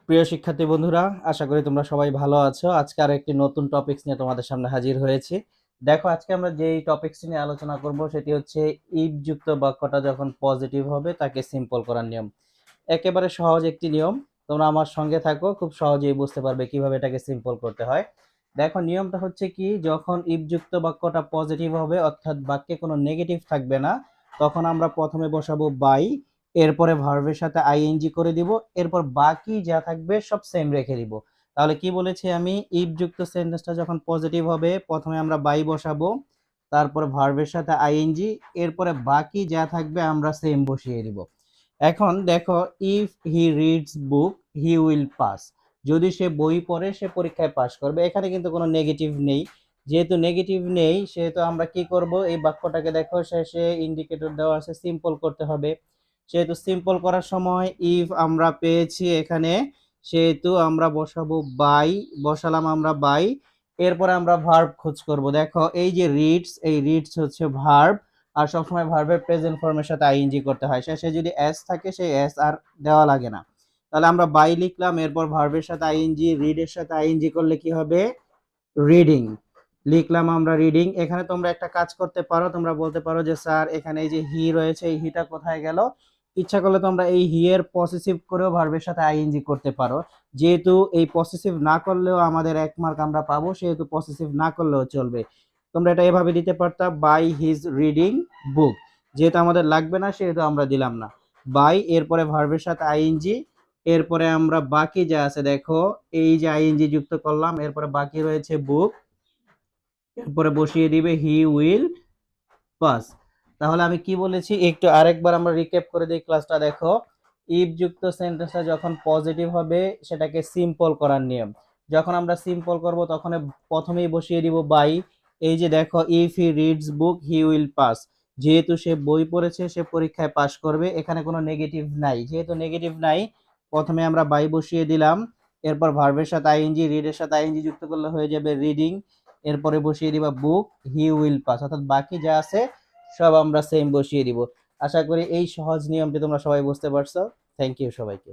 প্রিয় শিক্ষার্থী বন্ধুরা, আশা করি তোমরা সবাই ভালো আছো। আজকে আর একটি নতুন টপিকস নিয়ে তোমাদের সামনে হাজির হয়েছি। দেখো, আজকে আমরা যেই টপিকস নিয়ে আলোচনা করব সেটি হচ্ছে ইফ যুক্ত বাক্যটা যখন পজিটিভ হবে তাকে সিম্পল করার নিয়ম। একেবারে সহজ একটি নিয়ম, তোমরা আমার সঙ্গে থাকো, খুব সহজেই বুঝতে পারবে কিভাবে এটাকে সিম্পল করতে হয়। দেখো, নিয়মটা হচ্ছে কি, যখন ইফ যুক্ত বাক্যটা পজিটিভ হবে অর্থাৎ বাক্যে কোনো নেগেটিভ থাকবে না, তখন আমরা প্রথমে বসাবো বাই, এরপরে ভার্বের সাথে আইএনজি করে দিব, এরপর বাকি যা থাকবে সব সেম রেখে দিব। তাহলে কি বলেছি আমি, ইফ যুক্ত সেন্টেন্সটা যখন পজিটিভ হবে প্রথমে আমরা বাই বসাবো, তারপর ভার্বের সাথে আইএনজি, এরপরে বাকি যা থাকবে আমরা সেম বসিয়ে দিব। এখন দেখো, if he reads book he will pass, যদি সে বই পড়ে সে পরীক্ষায় পাস করবে। এখানে কিন্তু কোনো নেগেটিভ নেই, যেহেতু নেগেটিভ নেই সেহেতু আমরা কি করব, এই বাক্যটাকে দেখো শেষে ইন্ডিকেটর দেওয়া আছে, সিম্পল করতে হবে। সেহেতু সিম্পল করার সময় ইফ আমরা পেয়েছি এখানে, সেহেতু আমরা বসাবো বাই, বসালাম আমরা বাই, এরপরে আমরা ভার্ব খোঁজ করব। দেখো, এই যে রিডস, এই রিডস হচ্ছে ভার্ব, আর সবসময় ভার্বের প্রেজেন্ট ফর্মের সাথে আইএনজি করতে হয়। শেষে যদি এস থাকে সেই এস আর দেওয়া লাগে না। তাহলে আমরা বাই লিখলাম, এরপর ভার্বের সাথে আইএনজি, রিডের সাথে আইএনজি করলে কি হবে, রিডিং। লিখলাম আমরা রিডিং। এখানে তোমরা একটা কাজ করতে পারো, তোমরা বলতে পারো যে স্যার এখানে এই যে হি রয়েছে, এই হিটা কোথায় গেল। ইচ্ছা করলে তোমরা এই হি এর পসেসিভ করেও ভার্বের সাথে আইএনজি করতে পারো। যেহেতু এই পসেসিভ না করলেও আমাদের 1 মার্ক আমরা পাবো, সেহেতু পসেসিভ না করলেও চলবে। তোমরা এটা এভাবে দিতে পারতা, বাই হিজ রিডিং বুক। যেহেতু আমাদের লাগবে না সেহেতু আমরা দিলাম না। বাই, এরপরে ভার্বের সাথে আইএনজি, এরপরে আমরা বাকি যা আছে দেখো, এই যে আইএনজি যুক্ত করলাম, এরপরে বাকি রয়েছে বুক, এরপরে বসিয়ে দিবে হি উইল পাস। তাহলে আমি কি বলেছি একটু আরেকবার আমরা রিক্যাপ করে দিই ক্লাসটা। দেখো, ইফ যুক্ত সেন্টেন্সটা যখন পজিটিভ হবে সেটাকে সিম্পল করার নিয়ম। যখন আমরা সিম্পল করব তখন প্রথমেই বসিয়ে দিব বাই। এই যে দেখো, if he reads book he will pass, যেহেতু সে বই পড়েছে সে পরীক্ষায় পাস করবে। এখানে কোনো নেগেটিভ নাই, যেহেতু নেগেটিভ নাই প্রথমে আমরা বাই বসিয়ে দিলাম, এরপর ভার্বের সাথে আইএনজি, রিডের সাথে আইএনজি যুক্ত করলে হয়ে যাবে রিডিং, এরপরে বসিয়ে দিবা বুক হি উইল পাস, অর্থাৎ বাকি যা আছে সব আমরা সেম বসিয়ে দিব। আশা করি এই সহজ নিয়মটি তোমরা সবাই বুঝতে পারছো। থ্যাংক ইউ সবাইকে।